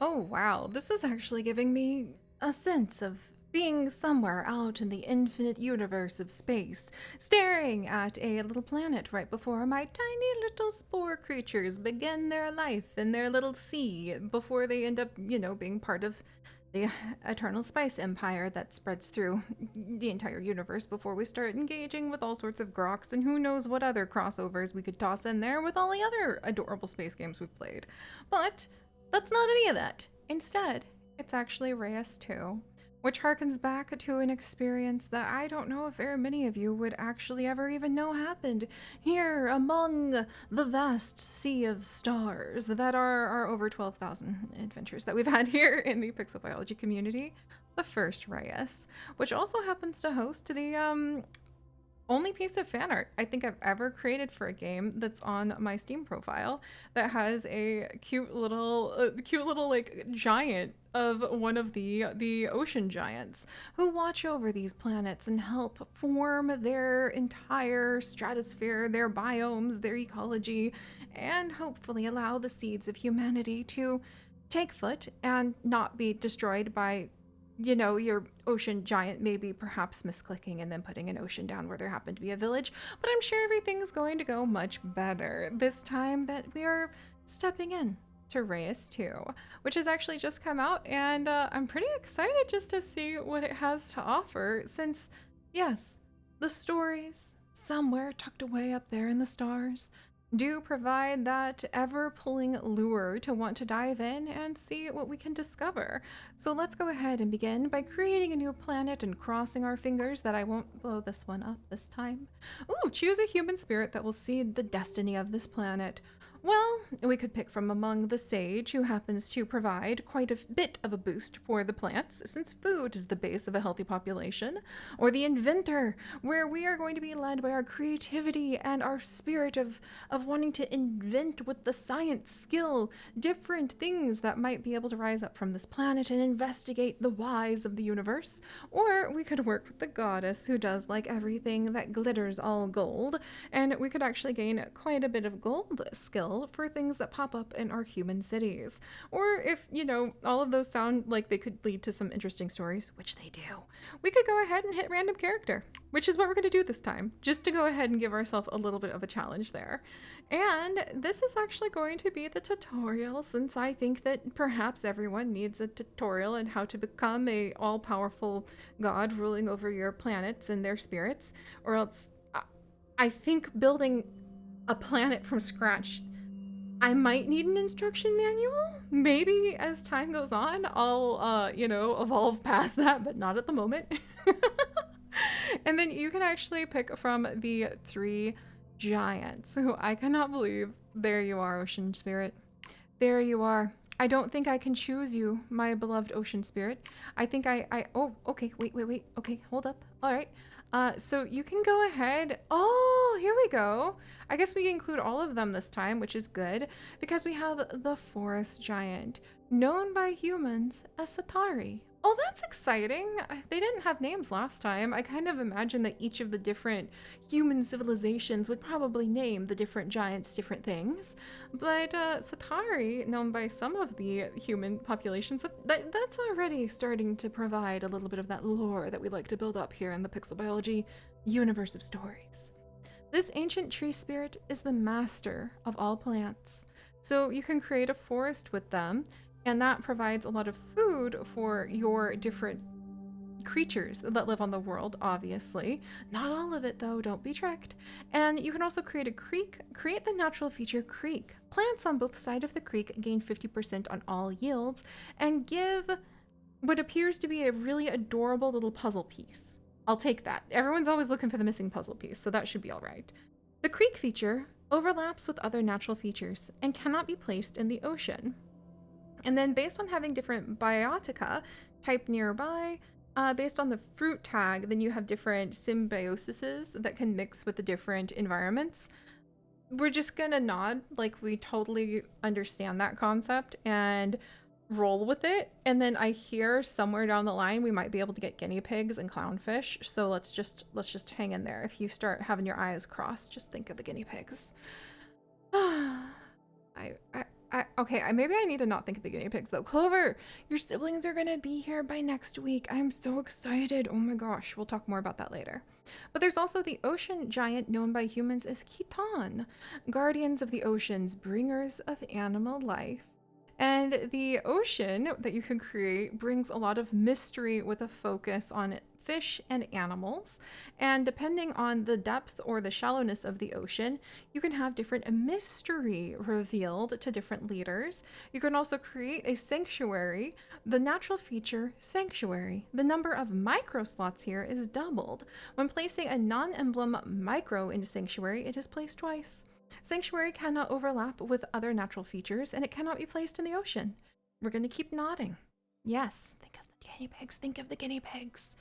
Oh wow, this is actually giving me a sense of being somewhere out in the infinite universe of space, staring at a little planet right before my tiny little spore creatures begin their life in their little sea before they end up, being part of the eternal spice empire that spreads through the entire universe before we start engaging with all sorts of groks and who knows what other crossovers we could toss in there with all the other adorable space games we've played. But that's not any of that. Instead, it's actually Reus 2, which harkens back to an experience that I don't know if very many of you would actually ever even know happened here among the vast sea of stars that are our over 12,000 adventures that we've had here in the pixel biology community. The first Reus, which also happens to host the only piece of fan art I think I've ever created for a game that's on my Steam profile that has a cute little like giant of one of the ocean giants who watch over these planets and help form their entire stratosphere, their biomes, their ecology, and hopefully allow the seeds of humanity to take foot and not be destroyed by your ocean giant maybe perhaps misclicking and then putting an ocean down where there happened to be a village. But I'm sure everything's going to go much better this time that we are stepping in to Reus 2, which has actually just come out, and I'm pretty excited just to see what it has to offer since, yes, the stories somewhere tucked away up there in the stars do provide that ever-pulling lure to want to dive in and see what we can discover. So let's go ahead and begin by creating a new planet and crossing our fingers that I won't blow this one up this time. Ooh, choose a human spirit that will seed the destiny of this planet. Well, we could pick from among the sage, who happens to provide quite a bit of a boost for the plants, since food is the base of a healthy population, or the inventor, where we are going to be led by our creativity and our spirit of wanting to invent with the science skill different things that might be able to rise up from this planet and investigate the whys of the universe. Or we could work with the goddess, who does like everything that glitters all gold, and we could actually gain quite a bit of gold skill for things that pop up in our human cities. Or if, all of those sound like they could lead to some interesting stories, which they do, we could go ahead and hit random character, which is what we're going to do this time, just to go ahead and give ourselves a little bit of a challenge there. And this is actually going to be the tutorial, since I think that perhaps everyone needs a tutorial on how to become a all-powerful god ruling over your planets and their spirits, or else I think building a planet from scratch, I might need an instruction manual. Maybe as time goes on, I'll, evolve past that, but not at the moment. And then you can actually pick from the 3 giants, who I cannot believe. There you are, ocean spirit. There you are. I don't think I can choose you, my beloved ocean spirit. I think oh, okay, wait. Okay, hold up. All right. So you can go ahead. Oh, here we go. I guess we include all of them this time, which is good, because we have the forest giant, known by humans as Satari. Oh, that's exciting. They didn't have names last time. I kind of imagine that each of the different human civilizations would probably name the different giants different things. But Satari, known by some of the human populations, that's already starting to provide a little bit of that lore that we like to build up here in the Pixel Biology universe of stories. This ancient tree spirit is the master of all plants. So you can create a forest with them, and that provides a lot of food for your different creatures that live on the world, obviously. Not all of it, though, don't be tricked. And you can also create a creek, create the natural feature creek. Plants on both sides of the creek gain 50% on all yields and give what appears to be a really adorable little puzzle piece. I'll take that. Everyone's always looking for the missing puzzle piece, so that should be all right. The creek feature overlaps with other natural features and cannot be placed in the ocean. And then based on having different biotica typed nearby, based on the fruit tag, then you have different symbioses that can mix with the different environments. We're just gonna nod like we totally understand that concept and roll with it. And then I hear somewhere down the line we might be able to get guinea pigs and clownfish. So let's just hang in there. If you start having your eyes crossed, just think of the guinea pigs. I maybe I need to not think of the guinea pigs though. Clover, your siblings are gonna be here by next week. I'm so excited. Oh my gosh, we'll talk more about that later. But there's also the ocean giant known by humans as Khitan, guardians of the oceans, bringers of animal life. And the ocean that you can create brings a lot of mystery with a focus on fish and animals. And depending on the depth or the shallowness of the ocean, you can have different mystery revealed to different leaders. You can also create a sanctuary, the natural feature sanctuary. The number of micro slots here is doubled. When placing a non-emblem micro into sanctuary, it is placed twice. Sanctuary cannot overlap with other natural features, and it cannot be placed in the ocean. We're going to keep nodding. Yes, think of the guinea pigs, think of the guinea pigs.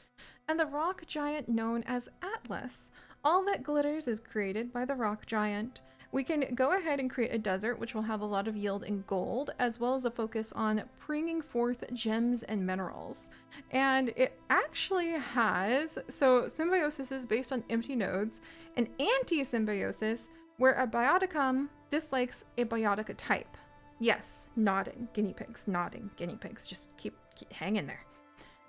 And the rock giant known as Atlas. All that glitters is created by the rock giant. We can go ahead and create a desert, which will have a lot of yield in gold, as well as a focus on bringing forth gems and minerals. And it actually has, so symbiosis is based on empty nodes, and anti-symbiosis, where a bioticum dislikes a biotica type. Yes, nodding, guinea pigs, nodding, guinea pigs. Just keep hanging there.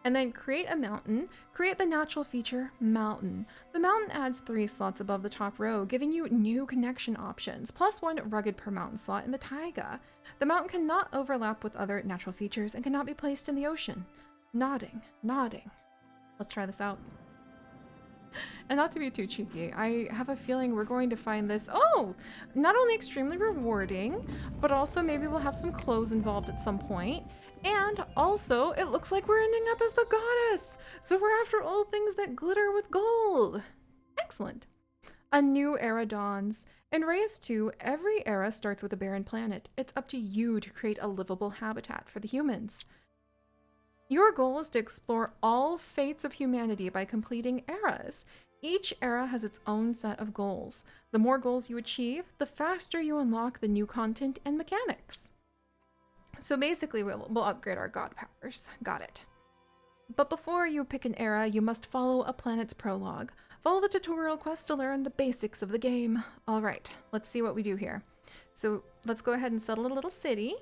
And then create a mountain, create the natural feature mountain. The mountain adds 3 slots above the top row, giving you new connection options, plus 1 rugged per mountain slot in the taiga. The mountain cannot overlap with other natural features and cannot be placed in the ocean. Nodding, nodding. Let's try this out. And not to be too cheeky, I have a feeling we're going to find this, not only extremely rewarding, but also maybe we'll have some clothes involved at some point. And also, it looks like we're ending up as the goddess. So we're after all things that glitter with gold. Excellent. A new era dawns. In Reus 2, every era starts with a barren planet. It's up to you to create a livable habitat for the humans. Your goal is to explore all fates of humanity by completing eras. Each era has its own set of goals. The more goals you achieve, the faster you unlock the new content and mechanics. So basically, we'll upgrade our god powers. Got it. But before you pick an era, you must follow a planet's prologue. Follow the tutorial quest to learn the basics of the game. All right, let's see what we do here. So let's go ahead and settle a little city.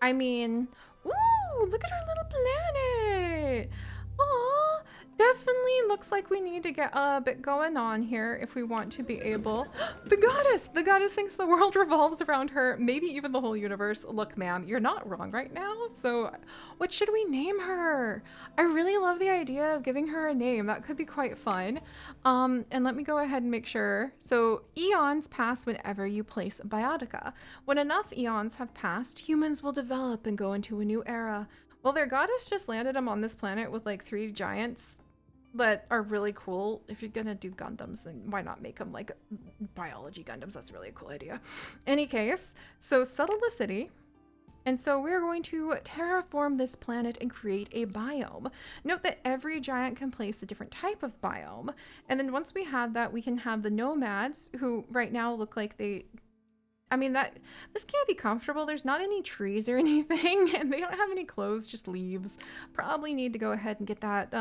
I mean, ooh, look at our little planet. Aw, definitely looks like we need to get a bit going on here if we want to be able. The goddess thinks the world revolves around her, maybe even the whole universe. Look, ma'am, you're not wrong right now. So what should we name her? I really love the idea of giving her a name. That could be quite fun. And let me go ahead and make sure. So eons pass whenever you place biotica. When enough eons have passed, humans will develop and go into a new era. Well, their goddess just landed them on this planet with like 3 giants that are really cool. If you're gonna do Gundams, then why not make them like biology Gundams? That's really a cool idea. Any case, so settle the city. And so we're going to terraform this planet and create a biome. Note that every giant can place a different type of biome. And then once we have that, we can have the nomads, who right now look like they... I mean, this can't be comfortable. There's not any trees or anything, and they don't have any clothes, just leaves. Probably need to go ahead and get that,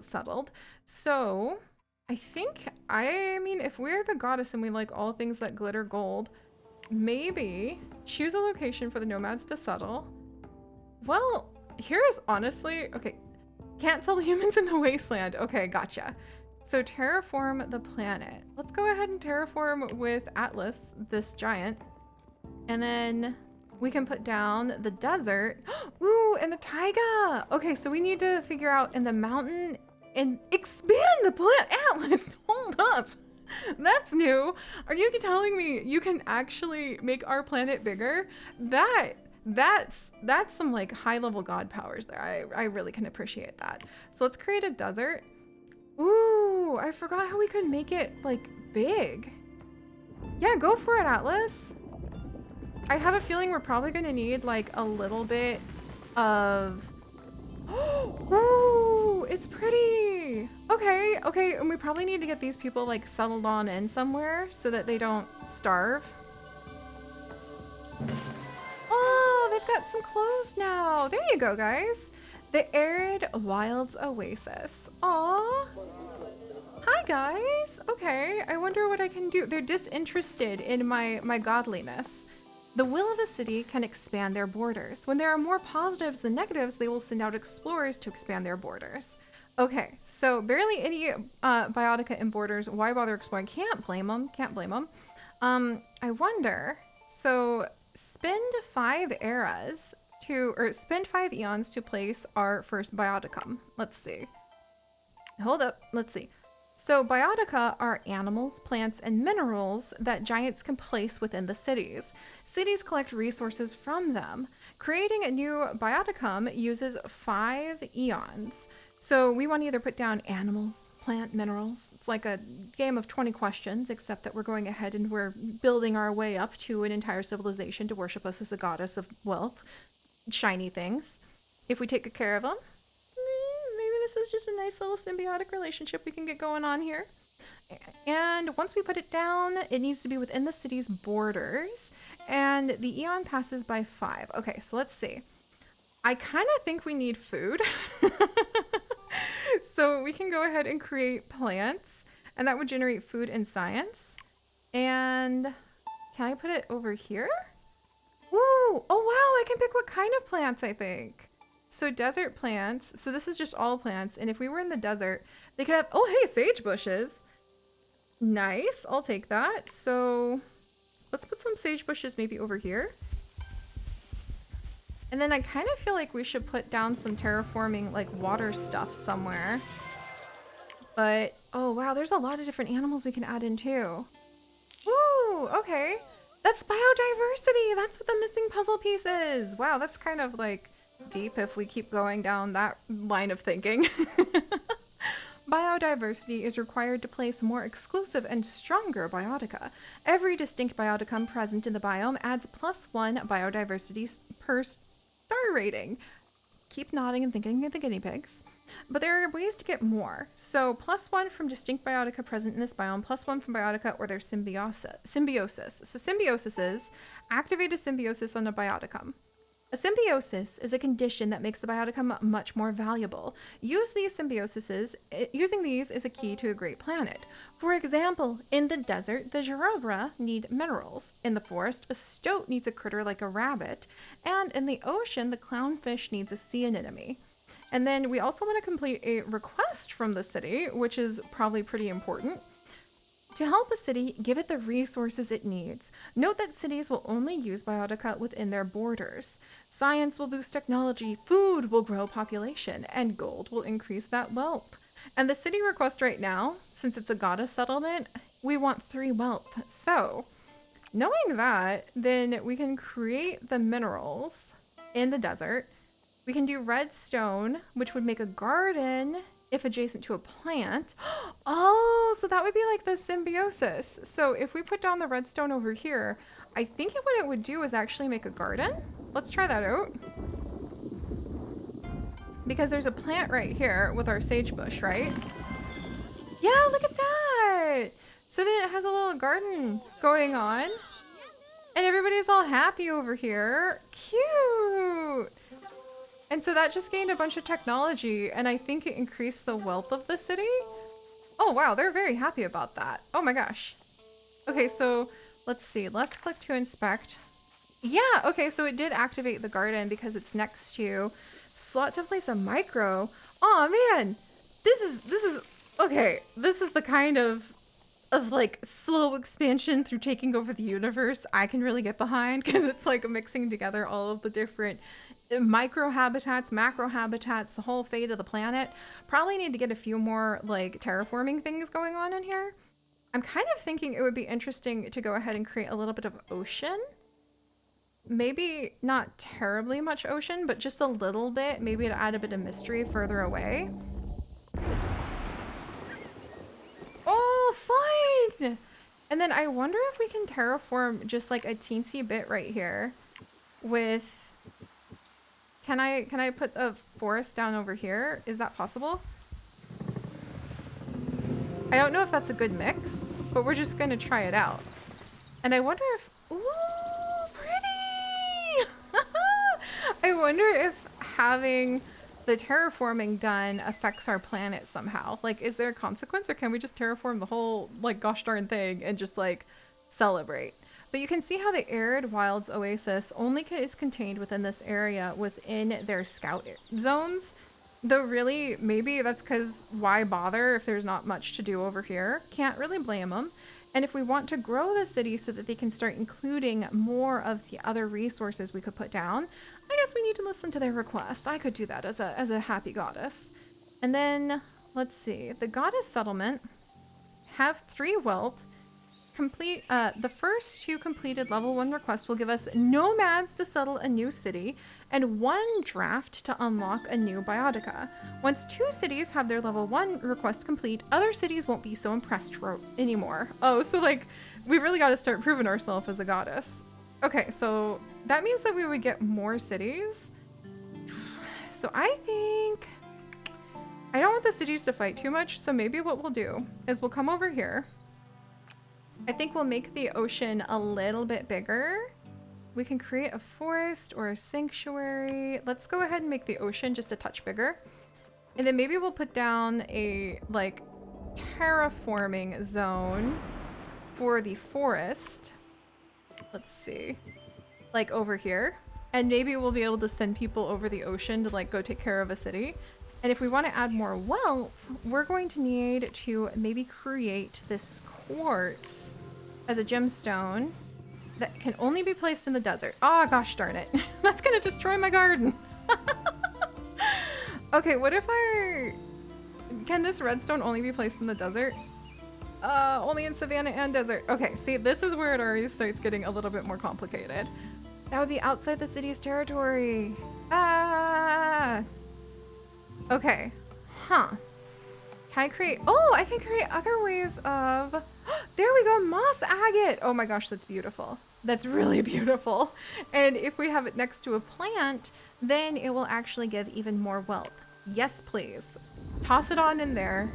settled. So I think, I mean, if we're the goddess and we like all things that glitter gold, maybe choose a location for the nomads to settle. Well, here's honestly, okay, can't tell humans in the wasteland. Okay, gotcha. So terraform the planet. Let's go ahead and terraform with Atlas, this giant. And then we can put down the desert. Ooh, and the taiga. Okay, so we need to figure out in the mountain and expand the planet. Atlas, hold up. That's new. Are you telling me you can actually make our planet bigger? That's some like high level god powers there. I really can appreciate that. So let's create a desert. Ooh, I forgot how we could make it like big. Yeah, go for it, Atlas. I have a feeling we're probably gonna need like a little bit of... Ooh, it's pretty. Okay, and we probably need to get these people like settled on in somewhere so that they don't starve. Oh, they've got some clothes now. There you go, guys. The Arid Wilds Oasis. Aw. Hi, guys. Okay, I wonder what I can do. They're disinterested in my godliness. The will of a city can expand their borders. When there are more positives than negatives, they will send out explorers to expand their borders. Okay, so barely any biotica in borders. Why bother exploring? Can't blame them. Can't blame them. I wonder. So spend 5 eras or spend 5 eons to place our first bioticum. Let's see. Hold up. Let's see. So biotica are animals, plants, and minerals that giants can place within the cities. Cities collect resources from them. Creating a new bioticum uses 5 eons. So we want to either put down animals, plant, minerals. It's like a game of 20 questions, except that we're going ahead and we're building our way up to an entire civilization to worship us as a goddess of wealth, shiny things. If we take good care of them, maybe this is just a nice little symbiotic relationship we can get going on here. And once we put it down, it needs to be within the city's borders, and the eon passes by 5. Okay, so let's see. I kind of think we need food. So we can go ahead and create plants, and that would generate food and science. And can I put it over here? Ooh, oh wow, I can pick what kind of plants, I think. So desert plants, so this is just all plants, and if we were in the desert, they could have, oh hey, sage bushes. Nice, I'll take that. So let's put some sage bushes maybe over here. And then I kind of feel like we should put down some terraforming, like water stuff somewhere. But, oh wow, there's a lot of different animals we can add in too. Woo, okay. That's biodiversity. That's what the missing puzzle piece is. Wow, that's kind of like deep if we keep going down that line of thinking. Biodiversity is required to place more exclusive and stronger biotica. Every distinct bioticum present in the biome adds +1 biodiversity per star rating. Keep nodding and thinking of the guinea pigs. But there are ways to get more. So +1 from distinct biotica present in this biome, +1 from biotica or their symbiosis. So symbiosis is activate a symbiosis on a bioticum. A symbiosis is a condition that makes the bioticum much more valuable. Using these is a key to a great planet. For example, in the desert, the Gerobra need minerals. In the forest, a stoat needs a critter like a rabbit. And in the ocean, the clownfish needs a sea anemone. And then we also want to complete a request from the city, which is probably pretty important. To help a city, give it the resources it needs. Note that cities will only use biotica within their borders. Science will boost technology, food will grow population, and gold will increase that wealth. And the city request right now, since it's a goddess settlement, we want 3 wealth. So, knowing that, then we can create the minerals in the desert. We can do redstone, which would make a garden if adjacent to a plant. Oh, so that would be like the symbiosis. So if we put down the redstone over here, I think what it would do is actually make a garden. Let's try that out. Because there's a plant right here with our sage bush, right? Yeah, look at that. So then it has a little garden going on. And everybody's all happy over here. Cute. And so that just gained a bunch of technology, and I think it increased the wealth of the city. Oh wow, they're very happy about that. Oh my gosh. Okay, so let's see. Left click to inspect. Yeah, okay, so it did activate the garden because it's next to slot to place a micro. Oh man, this is okay. This is the kind of like slow expansion through taking over the universe I can really get behind, because it's like mixing together all of the different micro habitats, macro habitats, the whole fate of the planet. Probably need to get a few more like terraforming things going on in here. I'm kind of thinking it would be interesting to go ahead and create a little bit of ocean. Maybe not terribly much ocean, but just a little bit. Maybe to add a bit of mystery further away. Oh, fine! And then I wonder if we can terraform just like a teensy bit right here with... Can I put a forest down over here? Is that possible? I don't know if that's a good mix, but we're just gonna try it out. And I wonder if, ooh, pretty! I wonder if having the terraforming done affects our planet somehow. Like, is there a consequence, or can we just terraform the whole, like, gosh darn thing and just like celebrate? But But you can see how the Arid Wilds Oasis only is contained within this area within their scout zones. Though really, maybe that's because why bother if there's not much to do over here? Can't really blame them. And if we want to grow the city so that they can start including more of the other resources we could put down, I guess we need to listen to their request. I could do that as a happy goddess. And then, let's see, the goddess settlement, have 3 wealth. Complete the first 2 completed level 1 requests will give us nomads to settle a new city and 1 draft to unlock a new biotica. Once 2 cities have their level 1 request complete, other cities won't be so impressed anymore. Oh, so like we really got to start proving ourselves as a goddess. Okay, so that means that we would get more cities. So I think I don't want the cities to fight too much, so maybe what we'll do is we'll come over here. I think we'll make the ocean a little bit bigger. We can create a forest or a sanctuary. Let's go ahead and make the ocean just a touch bigger. And then maybe we'll put down a like terraforming zone for the forest. Let's see, like over here. And maybe we'll be able to send people over the ocean to like go take care of a city. And if we want to add more wealth, we're going to need to maybe create this quartz as a gemstone that can only be placed in the desert. Oh, gosh darn it. That's going to destroy my garden. Okay, what if can this redstone only be placed in the desert? Only in savanna and desert. Okay, see, this is where it already starts getting a little bit more complicated. That would be outside the city's territory. Ah! Okay. Huh. Can I create... Oh, I can create other ways of... There we go, moss agate! Oh my gosh, that's beautiful. That's really beautiful. And if we have it next to a plant, then it will actually give even more wealth. Yes, please. Toss it on in there.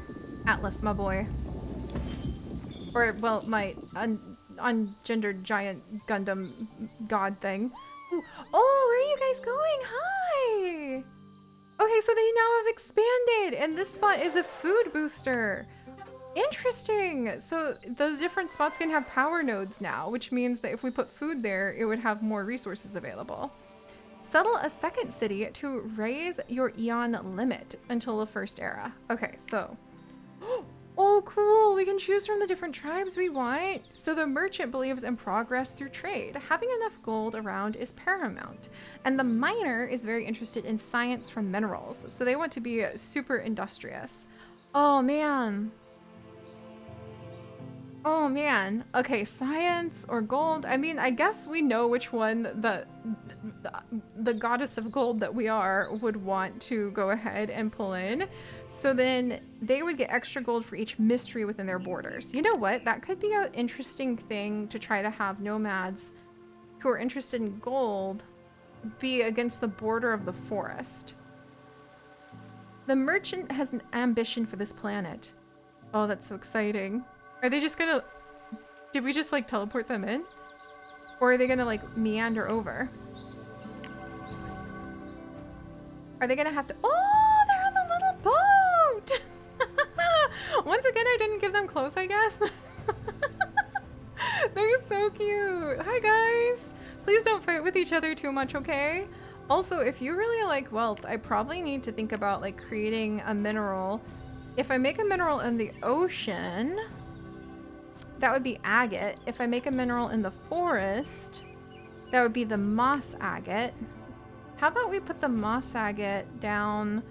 Atlas, my boy. Or, well, my ungendered giant Gundam god thing. Ooh. Oh, where are you guys going? Hi! Okay, so they now have expanded, and this spot is a food booster. Interesting. So those different spots can have power nodes now, which means that if we put food there, it would have more resources available. Settle a second city to raise your Eon limit until the first era. Okay, so... Oh, cool. We can choose from the different tribes we want. So the merchant believes in progress through trade. Having enough gold around is paramount. And the miner is very interested in science from minerals. So they want to be super industrious. Oh, man. Oh, man. Okay, science or gold. I mean, I guess we know which one the goddess of gold that we are would want to go ahead and pull in. So then they would get extra gold for each mystery within their borders. You know what? That could be an interesting thing to try to have nomads who are interested in gold be against the border of the forest. The merchant has an ambition for this planet. Oh, that's so exciting. Are they just gonna... Did we just like teleport them in? Or are they gonna like meander over? Are they gonna have to... Oh, they're on the little boat! Once again, I didn't give them clothes, I guess. They're so cute. Hi, guys. Please don't fight with each other too much, okay? Also, if you really like wealth, I probably need to think about like creating a mineral. If I make a mineral in the ocean... That would be agate. If I make a mineral in the forest, that would be the moss agate. How about we put the moss agate down?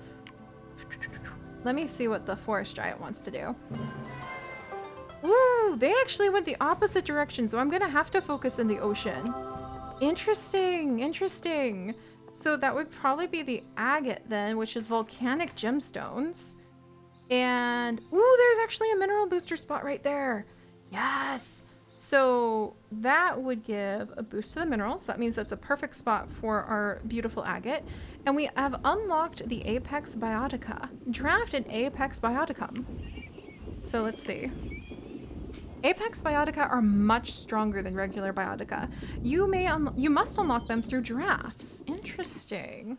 Let me see what the forest giant wants to do. Woo! They actually went the opposite direction, so I'm gonna have to focus in the ocean. Interesting, interesting. So that would probably be the agate then, which is volcanic gemstones. And, ooh, there's actually a mineral booster spot right there. Yes! So that would give a boost to the minerals. That means that's a perfect spot for our beautiful agate. And we have unlocked the Apex Biotica. Draft an Apex Bioticum. So let's see. Apex Biotica are much stronger than regular Biotica. You must unlock them through drafts. Interesting.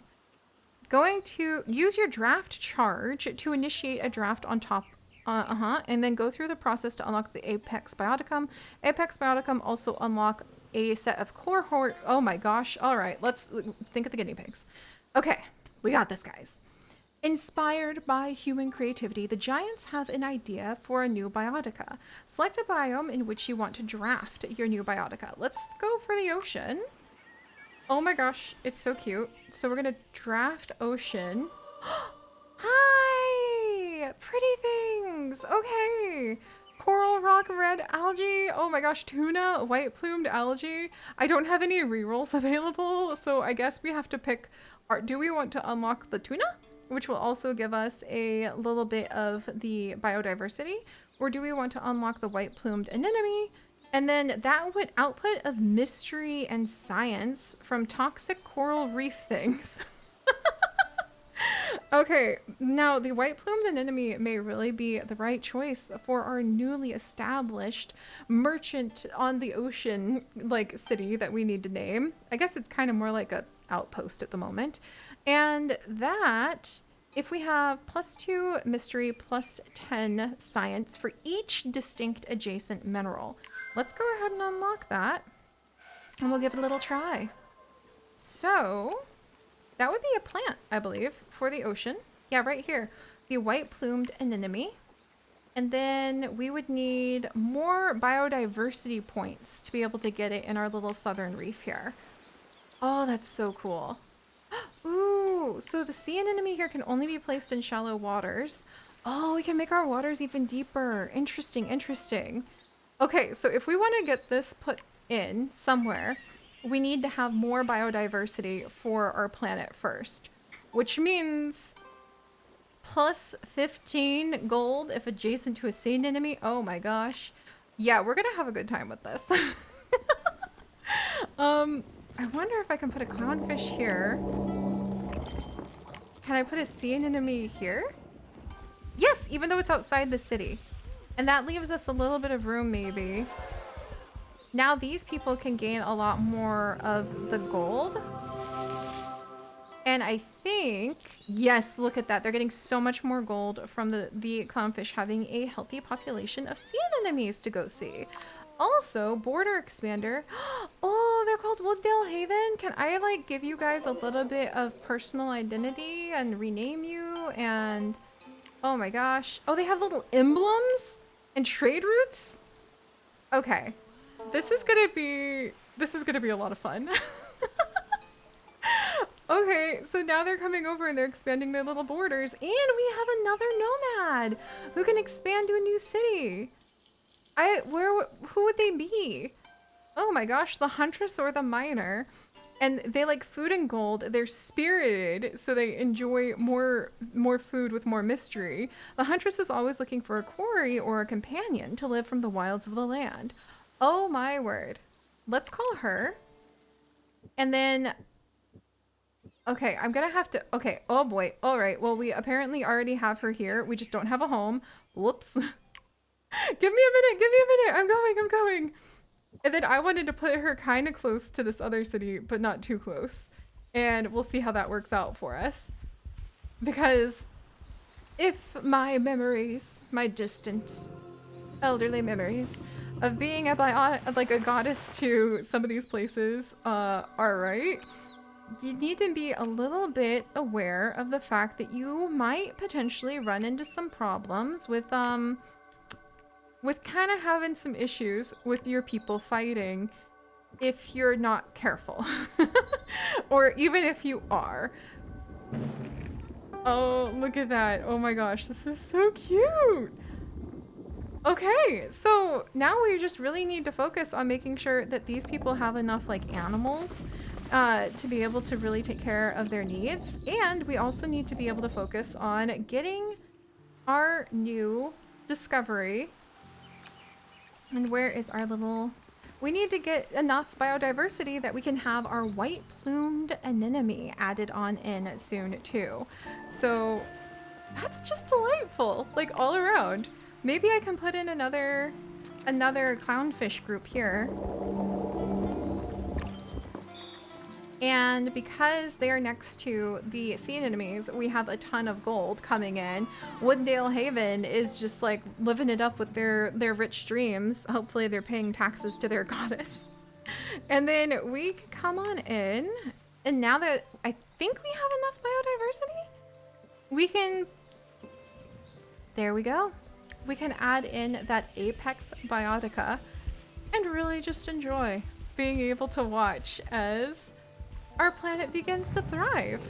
Going to use your draft charge to initiate a draft on top. And then go through the process to unlock the Apex Bioticum. Apex Bioticum also unlock a set of cohort. Oh my gosh. All right, let's think of the guinea pigs. Okay, we got this, guys. Inspired by human creativity, the giants have an idea for a new biotica. Select a biome in which you want to draft your new biotica. Let's go for the ocean. Oh my gosh, it's so cute. So we're gonna draft ocean. Hi! Pretty things! Okay. Coral rock red algae. Oh my gosh, tuna, white plumed algae. I don't have any rerolls available, so I guess we have to pick do we want to unlock the tuna? Which will also give us a little bit of the biodiversity, or do we want to unlock the white plumed anemone? And then that would output of mystery and science from toxic coral reef things. Okay, now the white plumed anemone may really be the right choice for our newly established merchant on the ocean like city that we need to name. I guess it's kind of more like a outpost at the moment. And that, if we have +2 mystery, +10 science for each distinct adjacent mineral. Let's go ahead and unlock that, and we'll give it a little try. So, that would be a plant, I believe, for the ocean. Yeah, right here. The white plumed anemone. And then we would need more biodiversity points to be able to get it in our little southern reef here. Oh, that's so cool. Ooh, so the sea anemone here can only be placed in shallow waters. Oh, we can make our waters even deeper. Interesting, interesting. Okay, so if we want to get this put in somewhere, we need to have more biodiversity for our planet first, which means +15 gold if adjacent to a sea anemone. Oh my gosh. Yeah, we're gonna have a good time with this. I wonder if I can put a clownfish here. Can I put a sea anemone here? Yes, even though it's outside the city. And that leaves us a little bit of room, maybe. Now these people can gain a lot more of the gold. And I think, yes, look at that. They're getting so much more gold from the clownfish having a healthy population of sea anemones to go see. Also, border expander. Oh, they're called Wooddale Haven. Can I like give you guys a little bit of personal identity and rename you? And oh my gosh. Oh, they have little emblems and trade routes. Okay. This is gonna be a lot of fun. Okay, so now they're coming over and they're expanding their little borders, and we have another nomad who can expand to a new city. Who would they be? Oh my gosh, the huntress or the miner. And they like food and gold. They're spirited, so they enjoy more food with more mystery. The huntress is always looking for a quarry or a companion to live from the wilds of the land. Oh my word. Let's call her. And then, okay, I'm gonna have to, okay, oh boy. All right, well, we apparently already have her here. We just don't have a home. Whoops. Give me a minute. I'm going. And then I wanted to put her kind of close to this other city, but not too close. And we'll see how that works out for us. Because if my memories, my distant elderly memories of being a goddess to some of these places are right, you need to be a little bit aware of the fact that you might potentially run into some problems with kind of having some issues with your people fighting if you're not careful. Or even if you are. Oh, look at that. Oh my gosh, this is so cute. Okay, so now we just really need to focus on making sure that these people have enough like animals to be able to really take care of their needs. And we also need to be able to focus on getting our new discovery. And where is our little... We need to get enough biodiversity that we can have our white plumed anemone added on in soon too. So that's just delightful, like all around. Maybe I can put in another clownfish group here. And because they are next to the sea anemones, we have a ton of gold coming in. Wooddale Haven is just like living it up with their rich streams. Hopefully they're paying taxes to their goddess. And then we can come on in. And now that I think we have enough biodiversity, we can, there we go. We can add in that apex biotica and really just enjoy being able to watch as our planet begins to thrive.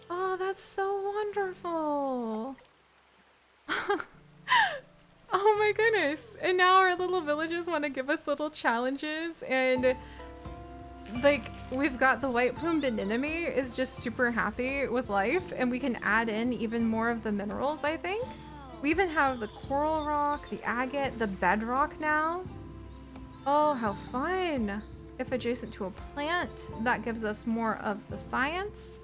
Oh, that's so wonderful. Oh my goodness. And now our little villages want to give us little challenges, and like we've got the white plumed anemone is just super happy with life, and we can add in even more of the minerals, I think. We even have the coral rock, the agate, the bedrock now. Oh, how fun. If adjacent to a plant, that gives us more of the science.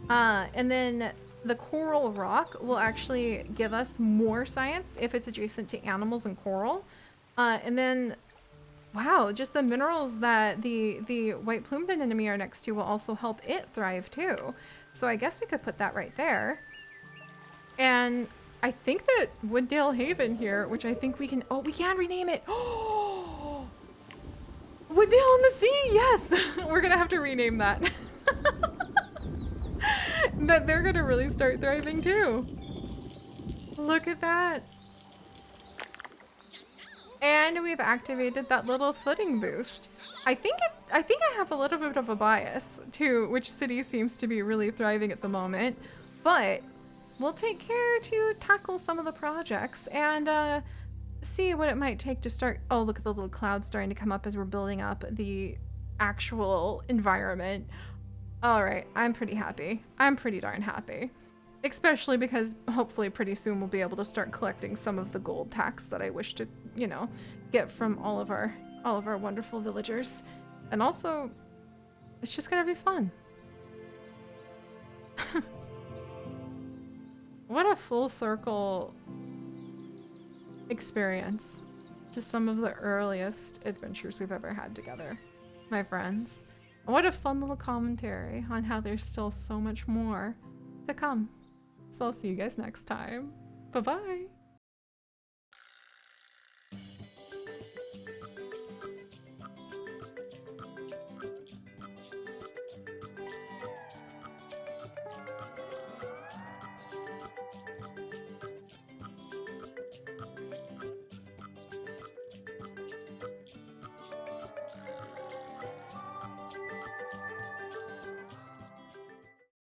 And then the coral rock will actually give us more science if it's adjacent to animals and coral. And then, wow, just the minerals that the white plumed anemone are next to will also help it thrive too. So I guess we could put that right there. And I think that Wooddale Haven here, which I think we can, oh, we can rename it. Oh, Wooddale in the Sea, yes. We're gonna have to rename that. That they're gonna really start thriving too. Look at that. And we've activated that little footing boost. I think I have a little bit of a bias to which city seems to be really thriving at the moment, but we'll take care to tackle some of the projects and see what it might take to start. Oh, look at the little clouds starting to come up as we're building up the actual environment. All right, I'm pretty happy. I'm pretty darn happy. Especially because hopefully pretty soon we'll be able to start collecting some of the gold tax that I wish to, you know, get from all of our wonderful villagers. And also, it's just gonna be fun. What a full circle experience to some of the earliest adventures we've ever had together, my friends. What a fun little commentary on how there's still so much more to come. So I'll see you guys next time. Bye-bye.